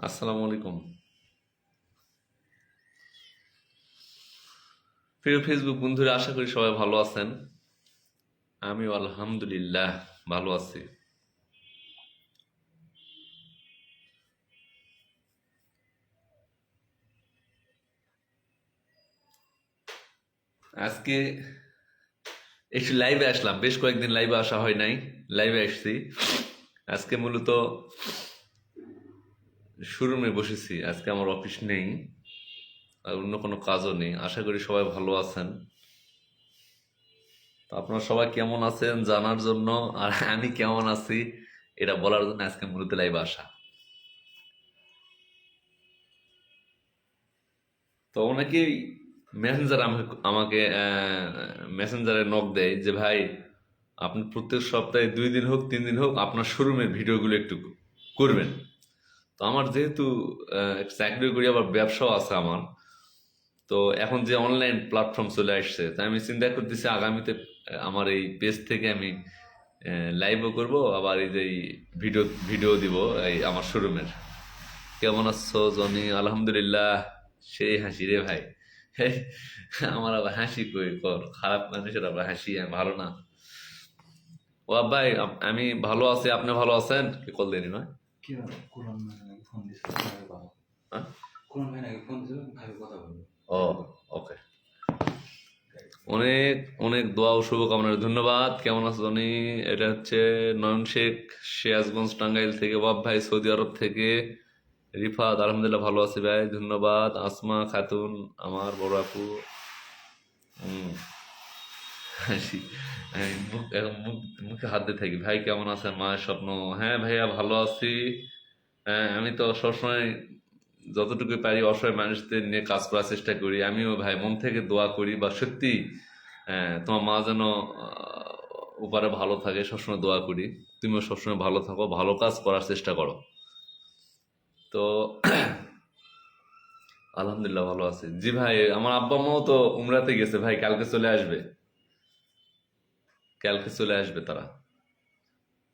আসসালামু আলাইকুম। প্রিয় ফেসবুক বন্ধুরা, আশা করি সবাই ভালো আছেন। আমিও আলহামদুলিল্লাহ ভালো আছি। আজকে একটু লাইভে আসলাম, বেশ কয়েকদিন লাইভে আসা হয় নাই। লাইভে আসছি আজকে মূলত শোরুমে বসেছি। আজকে আমার অফিস নেই আর অন্য কোনো কাজও নেই। আশা করি সবাই ভালো আছেন। তো আপনারা সবাই কেমন আছেন জানার জন্য আর আমি কেমন আছি এটা বলার জন্য আজকে মূলত লাইভে আসা। তো অনেকেই মেসেঞ্জার আমাকে মেসেঞ্জারে নক দেয় যে ভাই, আপনি প্রত্যেক সপ্তাহে 2 দিন হোক 3 দিন হোক আপনার শোরুমের ভিডিওগুলো একটু করবেন। তো আমার যেহেতু চাকরি করি, আবার ব্যবসাও আছে আমার, তো এখন যে অনলাইন প্ল্যাটফর্ম চলে আসছে, তাই আমি চিন্তা করতেছি আগামীতে আমার এই পেজ থেকে আমি লাইভও করব, আবার এই যে ভিডিও ভিডিও দিব এই আমার শোরুমের। কেমন আছো জনি? আলহামদুলিল্লাহ। সেই হাসি রে ভাই। হেই, আমার আবার হাসি কই কর, খারাপ মানুষের আবার হাসি ভালো না। ও ভাই, আমি ভালো আছি, আপনি ভালো আছেন? কি কল দেনি নয়? কি ব্যাপার? কোরআন ভাই নাকি ফোন দিছিল, ভাই বাবা। হ্যাঁ? কোরআন ভাই নাকি ফোন দিছিল, ভাই কথা বলবো। ও, ওকে। অনেক অনেক দোয়া ও শুভকামনা, ধন্যবাদ। কেমন আছো জনি? এটা হচ্ছে নয়ন শেখ, সিরাজগঞ্জ টাঙ্গাইল থেকে। বাপ ভাই সৌদি আরব থেকে। রিফাত, আলহামদুলিল্লাহ ভালো আছি ভাই, ধন্যবাদ। আসমা খাতুন, আমার বড় আপু। হুম, হাসি। আমি এখন মুখে হাত দিয়ে থাকি। ভাই কেমন আছেন? মায়ের স্বপ্ন। হ্যাঁ ভাইয়া, ভালো আছি। হ্যাঁ, আমি তো সবসময় যতটুকু পারি অসহায় মানুষদের নিয়ে কাজ করার চেষ্টা করি। আমিও ভাই মন থেকে দোয়া করি, বা সত্যি তোমার মা যেন উপরে ভালো থাকে, সবসময় দোয়া করি। তুমিও সবসময় ভালো থাকো, ভালো কাজ করার চেষ্টা করো। তো আলহামদুলিল্লাহ ভালো আছি। জি ভাই, আমার আব্বা আম্মাও তো উমরাতে গেছে ভাই, কালকে চলে আসবে। কালকে চলে আসবে তারা।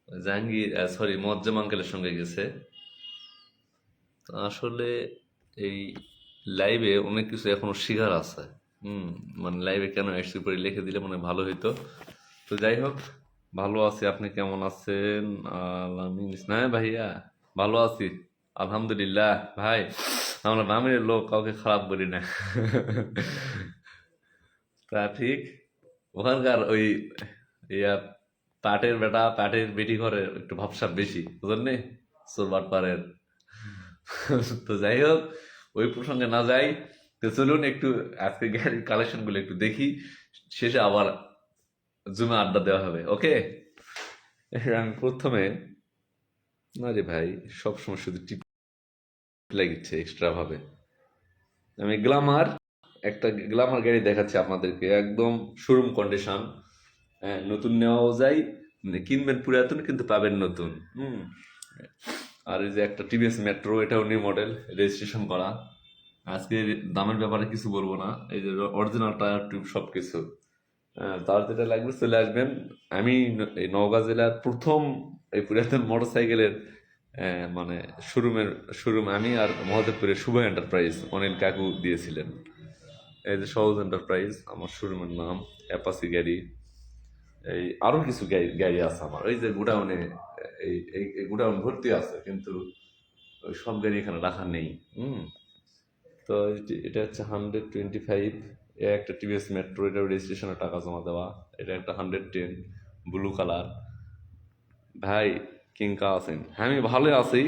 জাহাঙ্গীর, সরি, মোয়াজ্জেম আঙ্কেলের সঙ্গে গেছে। তো আসলে এই লাইভে অনেক কিছু এখনো শিখার আছে। হুম, মানে লাইভে কেন এসছি করে লিখে দিলে মনে হয় ভালো হইতো। তো যাই হোক, ভালো আছি। আপনি কেমন আছেন? আলামিন ইসলাম, হ্যাঁ ভাইয়া ভালো আছি আলহামদুলিল্লাহ। ভাই, আমরা নামের লোক, কাউকে খারাপ বলি না। তা ঠিক। ওখানকার ওই ইয়া পাটের বেটা পাটের বেটি ঘরে একটু ভাবসাব বেশি, বুঝলেন নি? চোরবাট পাড়ের। তো যাই হোক, ওই প্রসঙ্গে না যাই। তো চলুন একটু আজকে গাড়ির কালেকশন গুলো একটু দেখি, শেষে আবার জুমে আড্ডা দেওয়া হবে, ওকে? আমি প্রথমে, না রে ভাই, সবসময় শুধু টিপ লাগিচ্ছে এক্সট্রা ভাবে। আমি গ্লামার গাড়ি দেখাচ্ছি আপনাদেরকে, একদম শোরুম কন্ডিশন। হ্যাঁ, নতুন নেওয়াও যায়, কিনবেন পুরাতন কিন্তু পাবেন নতুন। হুম। আর এই যে একটা টিভিএস মেট্রো, এটাও নিউ মডেল, রেজিস্ট্রেশন করা। আজকে দামের ব্যাপারে কিছু বলবো না, এই যে অরিজিনাল টায়ার টিউব সবকিছু। তার যেটা লাগবে চলে আসবেন। আমি এই নওগাঁ জেলার প্রথম এই পুরাতন মোটরসাইকেলের মানে শোরুম আমি আর মহাদেবপুরের শুভ এন্টারপ্রাইজ অনিল কাকু দিয়েছিলেন। এই যে সহজ এন্টারপ্রাইজ আমার শোরুমের নাম। অ্যাপাসি গাড়ি, এই আরো কিছু গাড়ি গাড়ি আছে আমার ওই যে গুডাউনে। এই গুডাউন ভর্তি আছে, কিন্তু ওই সব গাড়ি এখানে রাখা নেই। হুম। তো এটা হচ্ছে 125। একটা টিভিএস মেট্রো, এটা রেজিস্ট্রেশনের টাকা জমা দেওয়া। এটা একটা 110 ব্লু কালার। ভাই, কিংকা আছেন? হ্যাঁ, আমি ভালো আছি।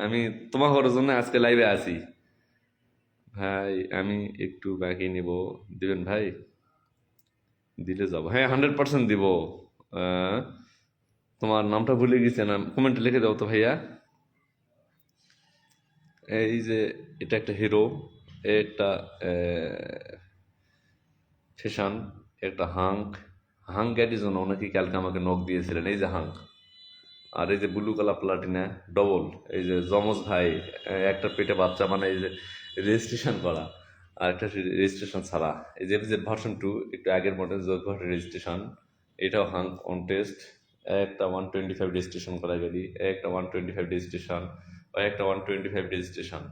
আমি তোমার ঘরের জন্য আজকে লাইভে আছি। ভাই, আমি একটু বাকি নিব, দিবেন ভাই? দিলে যাবো, হ্যাঁ 100% দিব। আহ, তোমার নামটা ভুলে গেছি না, কমেন্টে লিখে দাও তো ভাইয়া। এই যে এটা একটা হিরো, একটা ফেশন, একটা হাঙ্ক। হাঙ্ক গাড়ির জন্য অনেকে কালকে আমাকে নখ দিয়েছিলেন, এই যে হাঙ্ক। আর এই যে ব্লু কালার প্লাটিনা ডবল, এই যে যমজ ভাই, একটা পেটে বাচ্চা, মানে এই যে রেজিস্ট্রেশন করা আর একটা রেজিস্ট্রেশন ছাড়া। এই যে যে ভার্সন 2, একটু আগের মডেল, জোরঘাট রেজিস্ট্রেশন। এটাও হাঙ্ক অন টেস্ট। একটা 125 রেজিস্ট্রেশন করা গাড়ি, একটা 125 রেজিস্ট্রেশন। ওই একটা 125 রেজিস্ট্রেশন।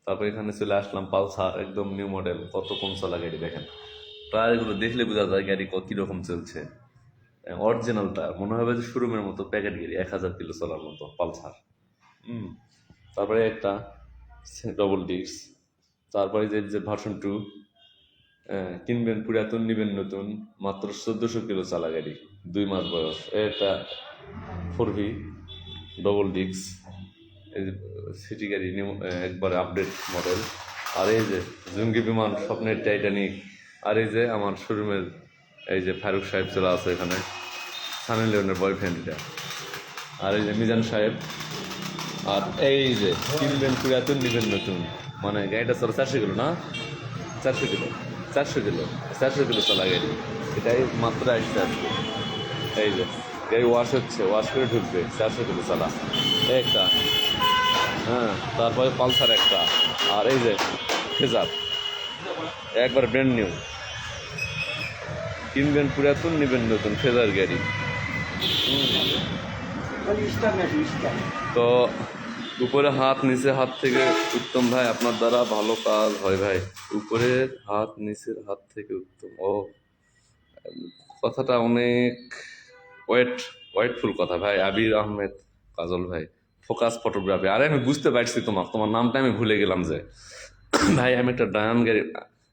তারপর এখানে চলে আসলাম পালসার, একদম নিউ মডেল, কত কম চলা গাড়ি দেখেন। টায়ারগুলো দেখলে বোঝা যায় গাড়ি কিরকম চলছে। অরিজিনাল টায়ার, মনে হবে যে শোরুমের মতো প্যাকেট গাড়ি, 1000 কিলো চলার মতো পালসার। তারপরে একটা ডবল ডিস্ক। তারপরে যে ভার্সন 2 কিনবেন পুরাতন, নিবেন নতুন, মাত্র 1400 কিলো চালা গাড়ি, 2 মাস বয়স। এটা 4V ডবল ডিস্ক, এই যে সিটি গাড়ি একবারে আপডেট মডেল। আর এই যে জঙ্গি বিমান, স্বপ্নের টাইটানিক। আর এই যে আমার শোরুমের এই যে ফারুক সাহেব চলে আছে এখানে, সানি লিওনের বয়ফ্রেন্ড এটা। আর এই যে মিজান সাহেব। আর এই যে কিনবেন পুরাতন, নিবেন নতুন, মানে গাড়িটা চলে 400 কিলো না, 400 কিলো, 400 কিলো, 400 কিলো চলা গাড়ি। এটাই মাত্র আসছে আজকে। এই যে গাড়ি ওয়াশ হচ্ছে, ওয়াশ করে ঢুকবে, 400 কিলো চালা একটা। তারপরে পালসার একটা। আর এই যে ফেজার, একবার ব্র্যান্ড নিউ। কিনবেন পুরাতন, নিবেন নতুন, ফেজার গাড়ি। তো উপরে হাত, নিচে হাত থেকে উত্তম ভাই, আপনার দ্বারা ভালো কাজ হয় ভাই। উপরের হাত নিচের হাত থেকে উত্তম। কথাটা অনেক ওয়েটফুল কথা ভাই। আবির আহমেদ কাজল ভাই, ফোকাস ফটোগ্রাফি। আরে আমি বুঝতে পারছি, তোমার নামটা আমি ভুলে গেলাম যে। ভাই আমি একটা ডায়ান গাড়ি,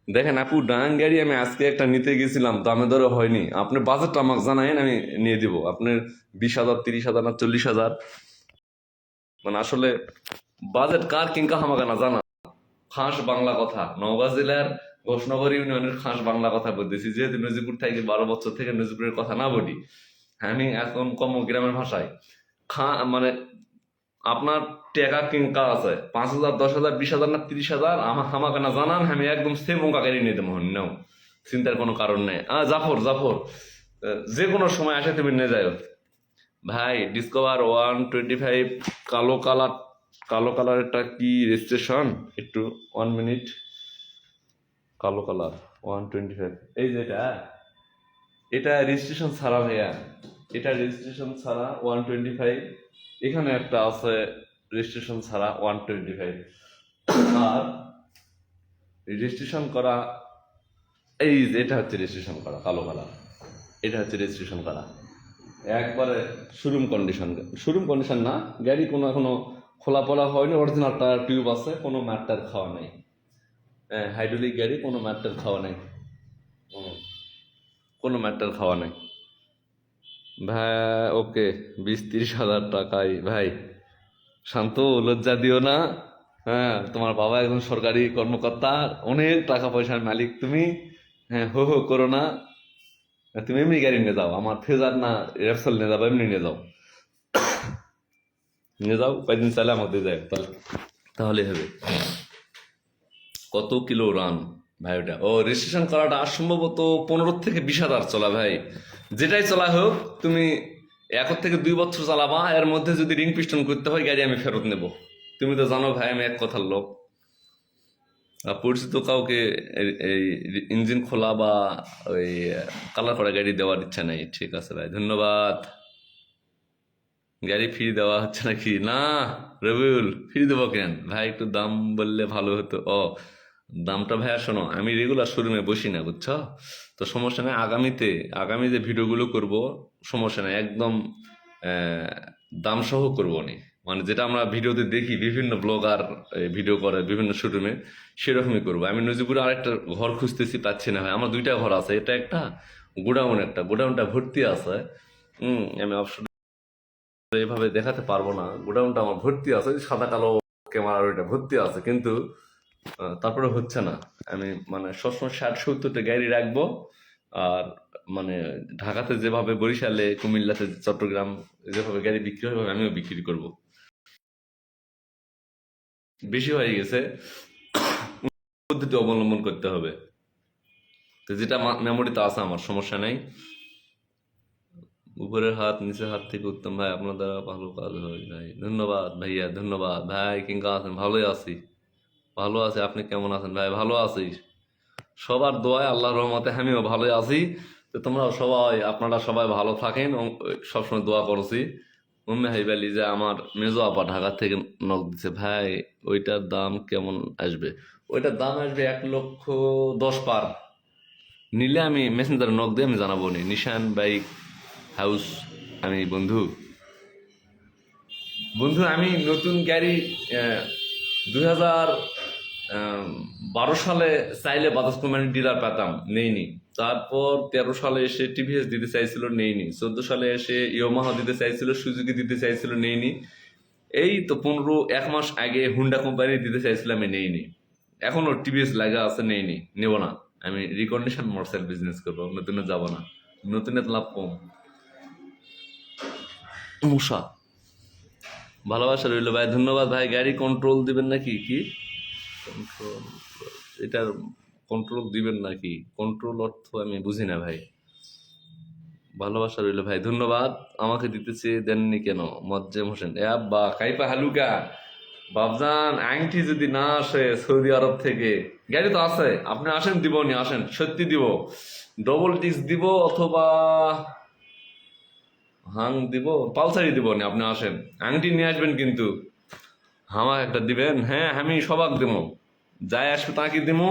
দেখেন আপু, ডায়ান গাড়ি আমি আজকে একটা নিতে গেছিলাম, দামে দরে হয়নি। আপনি বাজেটটা আমাকে জানাইন, আমি নিয়ে দিব। আপনার 20,000, 30,000 না 40,000, মানে আসলে বাজেট কার কিংকা হামাকা না জানা। খাস বাংলা কথা, নওগাঁ জেলার ঘোষনগর ইউনিয়নের খাস বাংলা কথা বলতেছি, যেহেতু নজিপুর থেকে 12 বছর থেকে নজিপুরের কথা না বলি, আমি এখন কম গ্রামের ভাষায় মানে আপনার টাকা কিংকা আছে 5,000, 10,000, 20,000 না 30,000, আমার হামাকা না জানান, আমি একদম সেম অঙ্কা গাড়ি নিয়ে দেবো। নাও, চিন্তার কোনো কারণ নেই। জাফর, যে কোনো সময় আসে তুমি নিয়ে যাও ভাই। ডিসকভার 125 কালো কালারটা কি রেজিস্ট্রেশন? একটু 1 মিনিট। কালো কালার 125, এই যে এটা রেজিস্ট্রেশন ছাড়া ভাইয়া, এটা রেজিস্ট্রেশন ছাড়া 125। এখানে একটা আছে রেজিস্ট্রেশন ছাড়া 125। আর রেজিস্ট্রেশন করা, এই যে এটা হচ্ছে রেজিস্ট্রেশন করা কালো কালার, এটা হচ্ছে রেজিস্ট্রেশন করা একবারে শোরুম কন্ডিশন না। গাড়ি কোনো এখনো খোলা পলা হয়নি, অরিজিনাল টায়ার টিউব আছে, কোনো ম্যাটার খাওয়া নেই। হাইড্রোলিক গাড়ি, কোনো ম্যাটার খাওয়া নেই, কোনো ম্যাটার খাওয়া নেই ভাই। ওকে, 20-30 হাজার টাকায় ভাই। শান্ত, লজ্জা দিও না। তোমার বাবা একজন সরকারি কর্মকর্তা, অনেক টাকা পয়সার মালিক তুমি। হো হো করো না। তুমি এমনি গাড়ি নিয়ে যাও, আমার ফেজার না রেপসল নিয়ে যাবো, এমনি নিয়ে যাও, কয়েকদিন চাইলে আমাদের যায়, তাহলে হবে। কত কিলো রান ভাই ওটা? রেজিস্ট্রেশন করাটা সম্ভবত 15 থেকে 20,000 চলা ভাই। যেটাই চলা হোক, তুমি 1 থেকে 2 বছর চালাবা, এর মধ্যে যদি রিং পিস্টন করতে হয়, গাড়ি আমি ফেরত নেব। তুমি তো জানো ভাই, আমি এক কথার লোক। পরিচিত কাউকে এই ইঞ্জিন খোলা বা ওই কালার করা গাড়ি দেওয়ার ইচ্ছা নেই। ঠিক আছে ভাই, ধন্যবাদ। গাড়ি ফ্রি দেওয়া হচ্ছে নাকি? না রবিউল, ফ্রি দেবো কেন ভাই? একটু দাম বললে ভালো হতো। দামটা ভাইয়া শোনো, আমি রেগুলার শোরুমে বসি না, বুঝছো তো? সমস্যা নেই, আগামী যে ভিডিওগুলো করব, সমস্যা নেই, একদম দাম সহ করবো নি। মানে যেটা আমরা ভিডিওতে দেখি, বিভিন্ন ব্লগার ভিডিও করে বিভিন্ন শোরুমে, সেরকমই করবো। আমি নজিপুরে আরেকটা ঘর খুঁজতেছি, পাচ্ছি না ভাই। আমার 2টা ঘর আছে, এটা একটা, গোডাউনটা ভর্তি আছে। আমি অবশ্য এভাবে দেখাতে পারবো না, গোডাউনটা আমার ভর্তি আছে, সাদা কালো ক্যামেরার ওইটা ভর্তি আছে, কিন্তু তারপরে হচ্ছে না। আমি মানে সবসময় 60-70টা গাড়ি রাখবো। আর মানে ঢাকাতে যেভাবে, বরিশালে, কুমিল্লাতে, চট্টগ্রাম যেভাবে গাড়ি বিক্রি হয়, আমিও বিক্রি করব। বেশি হয়ে গেছে, পদ্ধতি অবলম্বন করতে হবে। তো যেটা মেমোরিতে আছে আমার, সমস্যা নেই। উপরের হাত নিচের হাত থেকে উত্তম ভাই, আপনার দ্বারা ভালো কাজ হয় ভাই। ধন্যবাদ ভাইয়া, ধন্যবাদ ভাই। কিংকা আছেন? ভালোই আছি, ভালো আছি। আপনি কেমন আছেন ভাই? ভালো আছি, সবার দোয়ায়, আল্লাহর রহমতে আমিও ভালোই আছি। তো তোমরা সবাই, আপনারা সবাই ভালো থাকেন, সবসময় দোয়া করছি। উম্মে হাইবালি যে আমার মেজো আপা ঢাকা থেকে নক দিছে, ভাই ওইটার দাম কেমন আসবে? ওইটার দাম আসবে 1,10,000 পার। নিলে আমি মেসেঞ্জারে নক দিয়ে আমি জানাবো নি। নিশান বাইক হাউস। আমি বন্ধু বন্ধু আমি নতুন গাড়ি 2012 সালে চাইলে বাজাজ কোম্পানির ডিলার পেতাম, নেইনি। তারপর 13 সালে এসে টিভিএস দিতে চাইছিল, নেইনি। 14 সালে এসে ইয়ামাহা দিতে চাইছিল, সুজুকি দিতে চাইছিল, নেইনি। এই তো 1 মাস আগে হুন্ডা কোম্পানি দিতে চাইছিলাম, আমি নেইনি। এখনো টিভিএস লাগা আছে, নেইনি, নেব না। আমি রিকন্ডিশন মোটরসাইকেল বিজনেস করবো, নতুনে যাব না। নতুনে লাভ কম। মুসা ভালোবাসা রইল ভাই, ধন্যবাদ ভাই। গাড়ি কন্ট্রোল দিবেন নাকি? কি কন্ট্রোল? এটার কন্ট্রোল দিবেন নাকি? কন্ট্রোল অর্থ আমি বুঝি না ভাই। ভালোবাসা রইল ভাই, ধন্যবাদ। আমাকে দিতে চেয়ে দেননি কেন? মজ্জেম হোসেন এ আব্বা কাইপা হালুকা বাবজান, আংটি যদি না আসে সৌদি আরব থেকে, গাড়ি তো আছে, আপনি আসেন, দিব নি, আসেন, সত্যি দিব। ডবল ডিস্ক দিব অথবা হাং দিব, পালসারি দিব নি, আপনি আসেন। আংটি নিয়ে আসবেন কিন্তু, হামা একটা দিবেন। হ্যাঁ, আমি সবাক দেবো, যাই আসবে তাকে দেবো।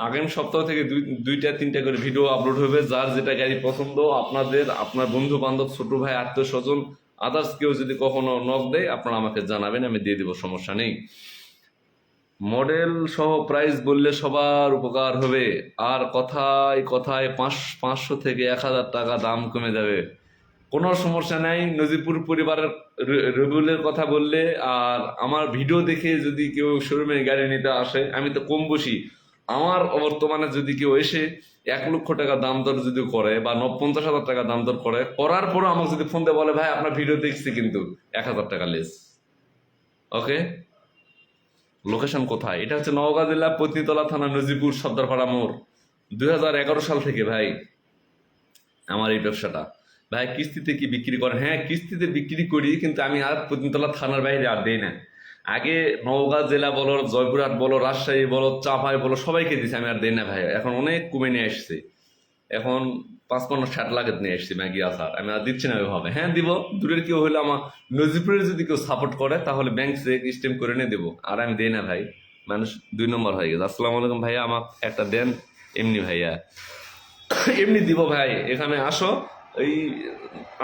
আগামী সপ্তাহ থেকে দুইটা তিনটা করে ভিডিও আপলোড হবে। যার যেটা গাড়ি পছন্দ, আপনাদের, আপনার বন্ধু বান্ধব, ছোট ভাই, আত্মীয় স্বজন, আদার্স কেউ যদি কখনো নক দেয়, আপনারা আমাকে জানাবেন, আমি দিয়ে দিব, সমস্যা নেই। মডেল সহ প্রাইস বললে সবার উপকার হবে। আর কথায় কথায় 500 থেকে 1,000 টাকা দাম কমে যাবে, কোনো সমস্যা নাই। নজিপুর পরিবারের রবিউলের কথা বললে আর আমার ভিডিও দেখে যদি কেউ শোরুমে গাড়ি নিতে আসে, আমি তো কম বসি। আমার বর্তমানে যদি কেউ এসে 1,00,000 টাকা দাম দর যদি করে বা 50,000 টাকা দাম দর করে, করার পরও আমাকে যদি ফোন দিয়ে বলে ভাই আপনার ভিডিও দেখছি কিন্তু 1,000 টাকা লেস। ওকে, লোকেশন কোথায়? এটা হচ্ছে নওগাঁ জেলা পত্নীতলা থানা, নজিপুর, সর্দারপাড়া মোড়। 2011 সাল থেকে ভাই আমার এই ব্যবসাটা। ভাই কিস্তিতে কি বিক্রি করেন? হ্যাঁ, কিস্তিতে বিক্রি করি, কিন্তু আমি আর পত্নীতলা থানার বাইরে আর দেই না। আগে নওগাঁ জেলা বলো, জয়পুরহাট বলো, রাজশাহী বলো, চাপাই বলো, সবাইকে দিছি, আমি আর দেই না ভাই। এখন অনেক কমে নিয়ে আসছে, এখন 55-60 লাখ নিয়ে আসছি ম্যাগি আসার, আমি আর দিচ্ছি না ওইভাবে। হ্যাঁ দিব, দূরের কেউ হলে আমার নজিপুরের যদি কেউ সাপোর্ট করে তাহলে ব্যাংক চেক স্টেম করে নিয়ে দেবো, আর আমি দেই না ভাই। মানুষ 2 নম্বর হয়ে গেছে। আসসালামু আলাইকুম ভাইয়া, আমার একটা দেন। এমনি ভাইয়া, এমনি দিব ভাই, এখানে আসো। ওই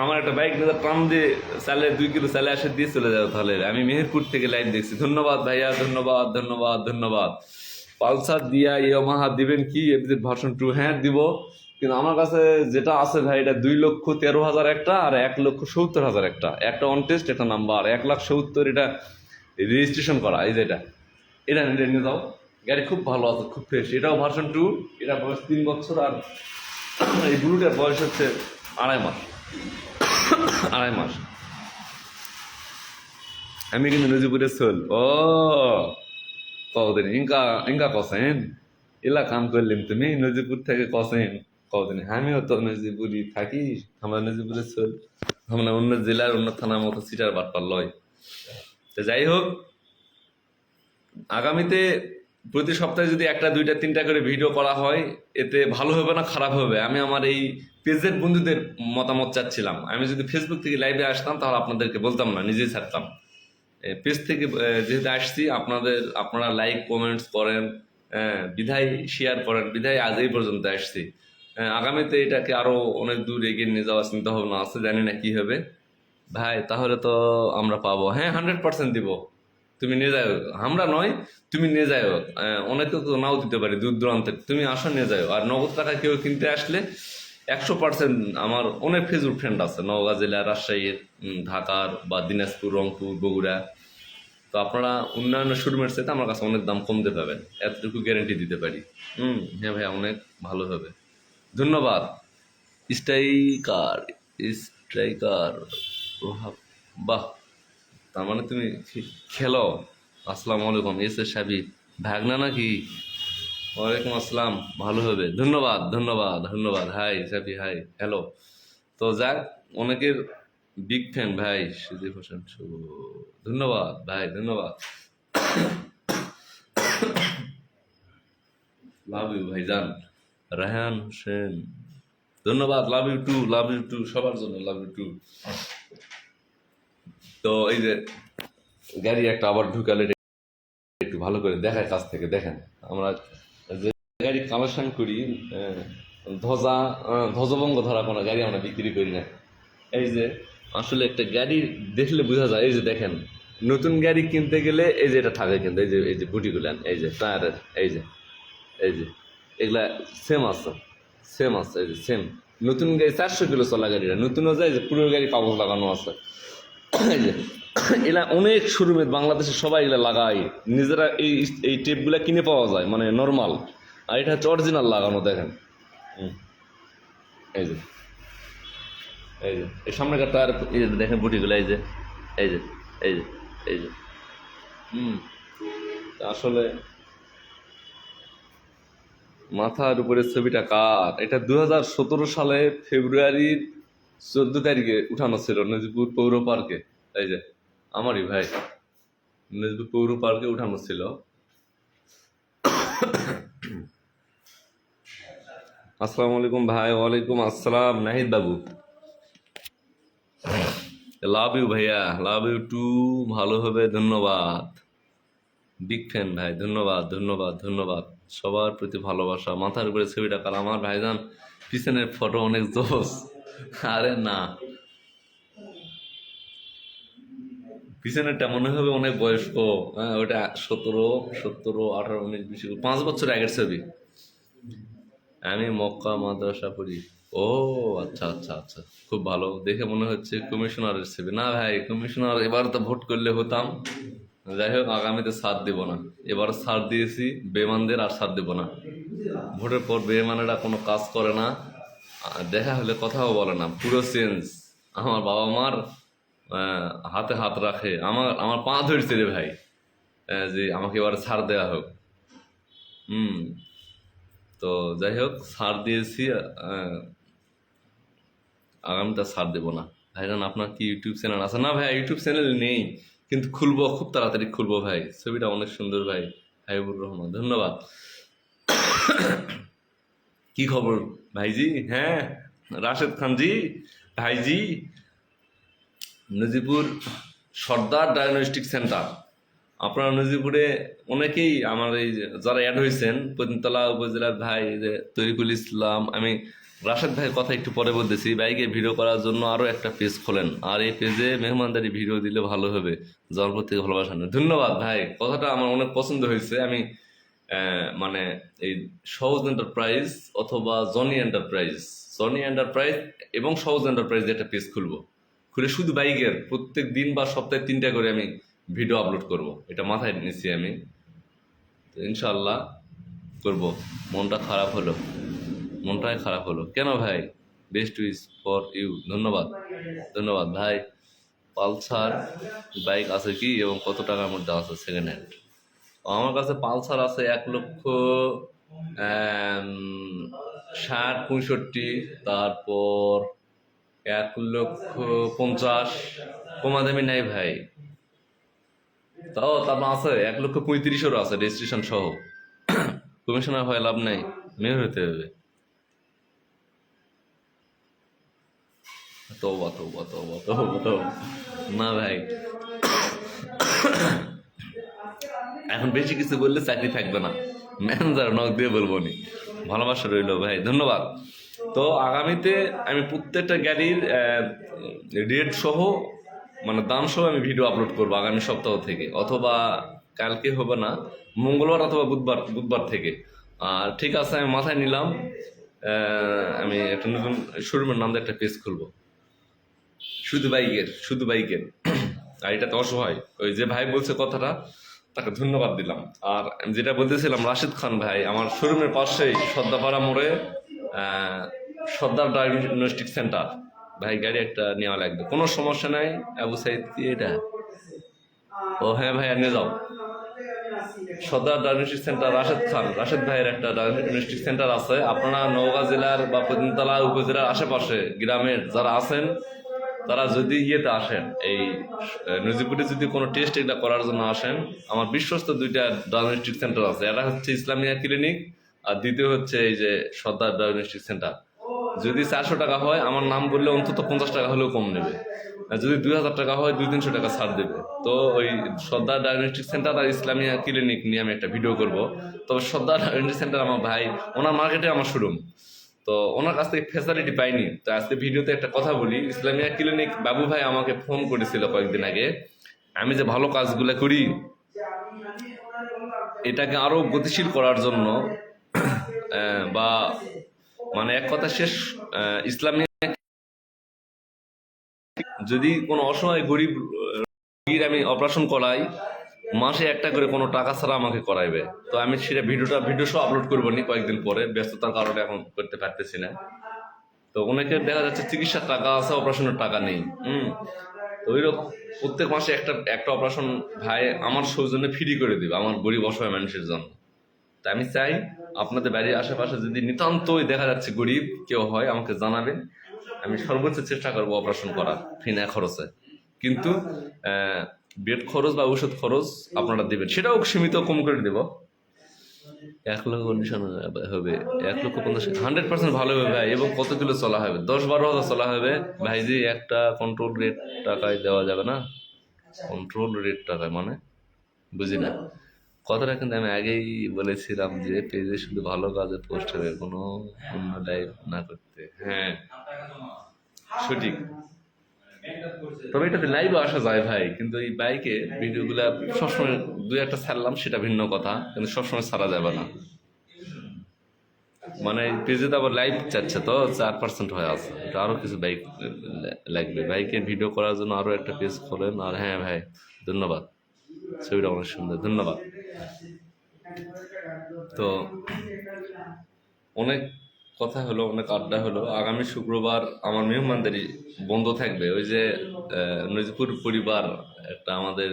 আমার একটা বাইক নিয়ে টান দিয়ে চালে 2 কিলো চালে আসে দিয়ে চলে যাও, তাহলে আমি মেহেরপুর থেকে লাইভ দেখছি। ধন্যবাদ ভাইয়া, ধন্যবাদ, ধন্যবাদ, ধন্যবাদ। পালসার দিয়া ইয়ামাহা দিবেন কি এফজেড ভার্সন 2? হ্যাঁ দিব, কিন্তু আমার কাছে যেটা আছে ভাই, এটা 2,13,000 একটা, আর 1,70,000 একটা। একটা অন টেস্ট, একটা নাম্বার 1,70,000, এটা রেজিস্ট্রেশন করা। এই যে এটা, এটা নিয়ে যাও, গাড়ি খুব ভালো আছে, খুব ফ্রেশ। এটাও ভার্সন 2, এটা বয়স 3 বছর। আর এই ব্লুটার বয়স হচ্ছে 2.5 মাস। 2.5 মাস। আমি কিন্তু নজিপুরের সোল। ও কদিন ইনকা ইনকা কসেন এলা কাম করলেন তুমি নজিপুর থেকে কসেন কদিন? আমিও তো নজিপুরি থাকি, আমরা নজিপুরের সোল, আমরা অন্য জেলার অন্য থানার মতো সিটার বাটপার লয়। তো যাই হোক, আগামীতে প্রতি সপ্তাহে যদি 1টা 2টা 3টা করে ভিডিও করা হয়, এতে ভালো হবে না খারাপ হবে? আমি আমার এই পেজের বন্ধুদের মতামত চাচ্ছিলাম। আমি যদি ফেসবুক থেকে লাইভে আসতাম তাহলে আপনাদেরকে বলতাম না, নিজেই ছাড়তাম। পেজ থেকে যেহেতু আসছি, আপনারা লাইক কমেন্টস করেন, বিধায় শেয়ার করেন, বিধায় আজ এই পর্যন্ত আসছি। আগামীতে এটাকে আরো অনেক দূর এগিয়ে নিয়ে যাওয়ার চিন্তা ভাবনা আছে, জানি না কি হবে ভাই। তাহলে তো আমরা পাবো। হ্যাঁ, 100% দিব। তুমি নিয়ে যাও, আমরা নয়, তুমি নিয়ে যাও। অনেকে তো নাও দিতে পারি দূর দূরান্তে, তুমি আসো নিয়ে যাও। আর নগদ টাকা কেউ কিনতে আসলে 100%, আমার অনেক ফেসবুক ফ্রেন্ড আছে নওগাঁ জেলা, রাজশাহীর, ঢাকার বা দিনাজপুর, রংপুর, বগুড়া। তো আপনারা উন্নয়নের শোরুমের সাথে আমার কাছে অনেক দাম কমতে পাবেন, এতটুকু গ্যারেন্টি দিতে পারি। হ্যাঁ ভাইয়া, অনেক ভালো হবে। ধন্যবাদ। স্ট্রাইকার, স্ট্রাইকার প্রভাব, বাহ, তার মানে তুমি খেলো। আসসালামু আলাইকুম। এস এ সাবি ভাগনা নাকি? ওয়ালাইকুম আসসালাম, ভালো হবে। ধন্যবাদ, ধন্যবাদ, ধন্যবাদ। হাই সাবি, হাই, হ্যালো। তো যাক, অনেকের বিগ ফ্যান ভাই সুদীপ হোসেন শুভ, ধন্যবাদ ভাই, ধন্যবাদ। লাভ ইউ ভাইজান। রায়হান হোসেন, ধন্যবাদ। Love you too, love you too, সবার জন্য লাভ ইউ টু। তো এই যে গাড়ি একটা আবার ঢুকালে একটু ভালো করে দেখায় কাছ থেকে দেখেন। আমরা যে গাড়ি কালেকশন করি ধ্বজভঙ্গ ধরা কোনো গাড়ি আমরা বিক্রি করি না। এই যে আসলে একটা গাড়ি দেখলে বোঝা যায়। এই যে দেখেন, নতুন গাড়ি কিনতে গেলে এই যে এটা থাকে, কিন্তু এই যে বুটিগুলো এই যে টায়ারের এই যে এগুলা সেম আছে, এই যে সেম। নতুন গাড়ি 400 কিলো চলা গাড়িটা নতুনও যায়, যে পুরো গাড়ি কাগজ লাগানো আছে। এই যে এলা অনেক শোরুমে বাংলাদেশে সবাই এগুলা লাগায়, নিজেরা এই টেপগুলা কিনে পাওয়া যায়, মানে নর্মাল। আর এটা হচ্ছে অরিজিনাল লাগানো, দেখেন। এই যে এই সামনে টায়ার, এই যে দেখেন বুটিগুলো এই যে এই যে এই যে এই যে আসলে মাথার উপরে ছবিটা কার? এটা 2017 সালে ফেব্রুয়ারির 14 তারিখে উঠানো ছিল নজিপুর পৌর পার্কে। এই যে আমারই ভাই, নজিপুর পৌর পার্কে উঠানো ছিল। আসসালামু আলাইকুম ভাই। ওয়ালাইকুম আসসালাম নাহিদ বাবু। লাভ ইউ ভাইয়া, লাভ ইউ টু। ভালো হবে, ধন্যবাদ। বিগ ফ্যান ভাই, ধন্যবাদ। সবার প্রতি ভালোবাসা। মাথার উপরে ছবিটা কার? আমার ভাইজান পিছনের ফটো অনেক জোস। আরে না, পিছনেরটা মনে হবে অনেক বয়স্ক। হ্যাঁ, ওটা 17, 18, 19, 20, 5 বছর আগের ছবি। আমি মক্কা মাদ্রাসা পড়ি। ও আচ্ছা, খুব ভালো। দেখে মনে হচ্ছে কমিশনারের ছবি। না ভাই, কমিশনার এবার তো ভোট করলে হতাম। যাই হোক, আগামীতে ছাড় দিব না। এবার ছাড় দিয়েছি, বেমানদের আর ছাড় দিব না। ভোটের পর বেমানেরা কোনো কাজ করে না, দেখা হলে কথাও বলে না, পুরো চেঞ্জ। আমার বাবা মার হাতে হাত রাখে, আমার পা ধরছে রে ভাই, যে আমাকে এবার ছাড় দেওয়া হোক। তো যাই হোক, ছাড় দিয়েছি, আগামীতে ছাড় দেবো না। ভাইজান আপনার কি ইউটিউব চ্যানেল আছে? না ভাই, ইউটিউব চ্যানেল নেই, কিন্তু খুলবো, খুব তাড়াতাড়ি খুলবো ভাই। ছবিটা অনেক সুন্দর ভাই, হাবিবুর রহমান, ধন্যবাদ। কি খবর ভাইজি? হ্যাঁ, রাশেদ খানজি ভাইজি। নজিপুর সর্দার ডায়াগনস্টিক সেন্টার। আপনারা নজিপুরে অনেকেই আমার এই যারা অ্যাড হয়েছেন, পতিনতলা উপজেলার ভাই যে তরিকুল ইসলাম, আমি রাশেদ ভাইয়ের কথা একটু পরে বলতেছি। বাইকে ভিডিও করার জন্য আরও একটা পেজ খোলেন, আর এই পেজে মেহমানদারি ভিডিও দিলে ভালো হবে। জন্ম থেকে ভালোবাসা নেই। ধন্যবাদ ভাই, কথাটা আমার অনেক পছন্দ হয়েছে। আমি মানে এই সহজ এন্টারপ্রাইজ অথবা জনি এন্টারপ্রাইজ এবং সহজ এন্টারপ্রাইজ একটা পেজ খুলবো। খুলে শুধু বাইকের প্রত্যেক দিন বা সপ্তাহে 3টা করে আমি ভিডিও আপলোড করব, এটা মাথায় নিচ্ছি আমি। ইনশাল্লাহ করব। মনটাই খারাপ হলো কেন ভাই? Best wish for you. ধন্যবাদ ভাই। পালসার বাইক আছে কি এবং কত টাকার মধ্যে আছে সেকেন্ড হ্যান্ড? আমার কাছে পালসার আছে 1,60,65, তারপর 1,50,000। কমা দামি নাই ভাই। তারপর আছে 1,35,000 আছে রেজিস্ট্রেশন সহ। কমিশনার হয় লাভ নাই, মেয়র হতে হবে। তওবা। না ভাই, এখন বেশি কিছু বললে চাকরি থাকবে না। ম্যানেজার নক দিয়ে বলবো নি। ভালোবাসা রইল ভাই, ধন্যবাদ। তো আগামীতে আমি প্রত্যেকটা গাড়ির রেট সহ, মানে দাম সহ আমি ভিডিও আপলোড করবো আগামী সপ্তাহ থেকে, অথবা কালকে হবে না, মঙ্গলবার অথবা বুধবার থেকে। আর ঠিক আছে, আমি মাথায় নিলাম, আমি একটা নতুন শোরুমের নাম দিয়ে একটা পেজ খুলবো, শুধু বাইকের। আর এটাতে অসহায় ওই যে ভাই বলছে কথাটা, তাকে ধন্যবাদ দিলাম। আর আমি যেটা বলতেছিলাম, রাশিদ খান ভাই আমার শোরুমের পাশেই সর্দাপাড়া মোড়ে সর্দার ডায়াগনস্টিক সেন্টার। ভাই গাড়ি একটা নেওয়া লাগবে, কোনো সমস্যা নাই। আবু সাইদ কি এটা? ও হ্যাঁ ভাই, নিয়ে যাও। সর্দার ডায়াগনস্টিক সেন্টার, রাশেদ ভাইয়ের একটা ডায়াগনস্টিক সেন্টার আছে। আপনারা নওগাঁ জেলার বা পতিনতলা উপজেলার আশেপাশে গ্রামের যারা আছেন, তারা যদি ইয়েতে আসেন, এই নজিপুরে যদি কোনো টেস্ট এটা করার জন্য আসেন, আমার বিশ্বস্ত 2টা ডায়াগনস্টিক সেন্টার আছে। এটা হচ্ছে ইসলামিয়া ক্লিনিক, আর দ্বিতীয় হচ্ছে এই যে সর্দার ডায়াগনস্টিক সেন্টার। যদি 400 টাকা হয় আমার নাম বললে অন্তত 50 টাকা হলেও কম নেবে, আর যদি 2000 টাকা হয় 200-300 টাকা ছাড় দেবে। তো ওই সর্দার ডায়াগনস্টিক সেন্টার আর ইসলামিয়া ক্লিনিক নিয়ে আমি একটা ভিডিও করব। তবে সর্দার ডায়াগনস্টিক সেন্টার আমার ভাই, ওনার মার্কেটে আমার শোরুম, তো ওনার কাছ থেকে ফ্যাসিলিটি পাইনি। তো আজকে ভিডিওতে একটা কথা বলি, ইসলামিয়া ক্লিনিক বাবু ভাই আমাকে ফোন করেছিল কয়েকদিন আগে। আমি যে ভালো কাজগুলো করি এটাকে আরো গতিশীল করার জন্য বা মানে এক কথা শেষ, ইসলামিয়া যদি কোনো অসহায় গরিব রোগীর আমি অপারেশন করাই, মাসে একটা করে কোনো টাকা ছাড়া আমাকে করাইবে। তো আমি সেটা ভিডিও সহ আপলোড করবো নি কয়েকদিন পরে, ব্যস্ততার কারণে এখন করতে পারতেছি না। তো অনেকের দেখা যাচ্ছে চিকিৎসার টাকা আছে, অপারেশনের টাকা নেই। তো ওইরকম প্রত্যেক মাসে একটা অপারেশন ভাই আমার সৌজন্যে ফ্রি করে দিবে আমার গরিব অসহায় মানুষের জন্য। তা আমি চাই আপনাদের বাড়ির আশেপাশে যদি নিতান্তই দেখা যাচ্ছে গরিব কেউ হয় আমাকে জানাবেন, আমি সর্বোচ্চ চেষ্টা করবো অপারেশন করার বিনা খরচে। কিন্তু বেড খরচ বা ওষুধ খরচ আপনারা দিবেন, সেটাও সীমিত কম করে দেব। 1 লক্ষ কন্ডিশন হবে, 1,50,000 100% ভালো হবে ভাই। এবং কত কিলো চলা হবে? 10-12 হাজার চলা হবে ভাই। যে একটা কন্ট্রোল রেট টাকায় দেওয়া যাবে না? কন্ট্রোল রেট টাকায় মানে বুঝি না কথাটা, কিন্তু আমি আগেই বলেছিলাম যে পেজে শুধু ভালো কাজের পোস্ট হবে, কোনো অন্য লাইভ না করতে। হ্যাঁ সঠিক, তবে এটাতে লাইভও আসা যায় ভাই, কিন্তু এই বাইকে ভিডিওগুলা সবসময় 2-1টা ছাড়লাম সেটা ভিন্ন কথা, কিন্তু সবসময় ছাড়া যাবে না। মানে পেজে তো আবার লাইভ চাচ্ছে, তো 4% হয়ে আছে, এটা আরো কিছু বাইক লাগবে। বাইকের ভিডিও করার জন্য আরো একটা পেজ খোলেন। আর হ্যাঁ ভাই ধন্যবাদ, ছবিটা অনেক সুন্দর, ধন্যবাদ। তো অনেক কথা হলো, অনেক আড্ডা হলো। আগামী শুক্রবার আমার মেহমানদারি বন্ধ থাকবে। ওই যে নজিপুর পরিবার একটা, আমাদের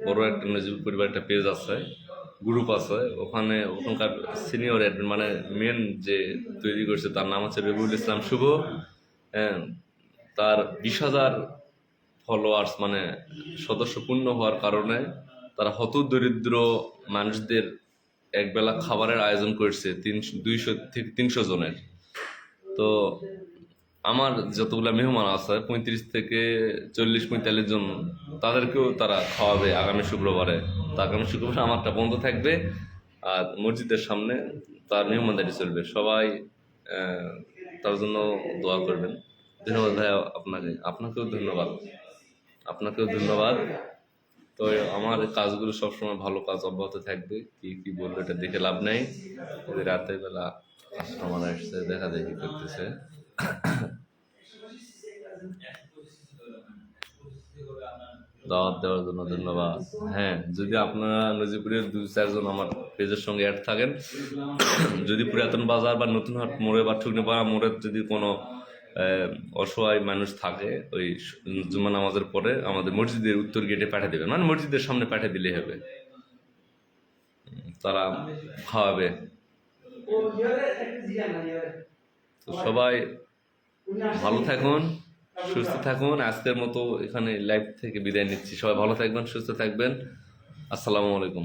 বড় একটা নজিপুর পরিবার একটা পেজ আছে, গ্রুপ আছে, ওখানকার সিনিয়র অ্যাডমিন মানে মেন যে তৈরি করছে তার নাম হচ্ছে রবিউল ইসলাম শুভ। তার 20,000 ফলোয়ার্স মানে সদস্য পূর্ণ হওয়ার কারণে তারা হতদরিদ্র মানুষদের একবেলা খাবারের আয়োজন করছে 200-300 জনের। তো আমার যতগুলা মেহমান আছে 35-40-45 জন, তাদেরকেও তারা খাওয়াবে আগামী শুক্রবারে। তো আগামী শুক্রবারে আমারটা বন্ধ থাকবে, আর মসজিদের সামনে তার মেহমানদারি চলবে। সবাই তার জন্য দোয়া করবেন। ধন্যবাদ ভাই আপনাকেও ধন্যবাদ, আপনাকেও ধন্যবাদ। তো আমার কাজগুলো সবসময় ভালো কাজ অব্যাহত থাকবে। কি বলবো এটা দেখে লাভ নাই। রাতের বেলা কাস্টমার আসছে, দেখা দেখি করতেছে। দাওয়াত দেওয়ার জন্য ধন্যবাদ। হ্যাঁ, যদি আপনারা নজিপুরের 2-4 জন আমার পেজের সঙ্গে অ্যাড থাকেন, যদি পুরাতন বাজার বা নতুন হাট মোড়ে বা ঠুকনিপাড়া মোড়ে যদি কোনো অসহায় মানুষ থাকে, ওই জুমা নামাজের পরে আমাদের মসজিদের উত্তর গেটে পাঠিয়ে দেবেন, মানে মসজিদের সামনে পাঠিয়ে দিলে হবে, তারা খাওয়াবে। তো সবাই ভালো থাকুন, সুস্থ থাকুন। আজকের মতো এখানে লাইভ থেকে বিদায় নিচ্ছি। সবাই ভালো থাকবেন, সুস্থ থাকবেন। আসসালামু আলাইকুম।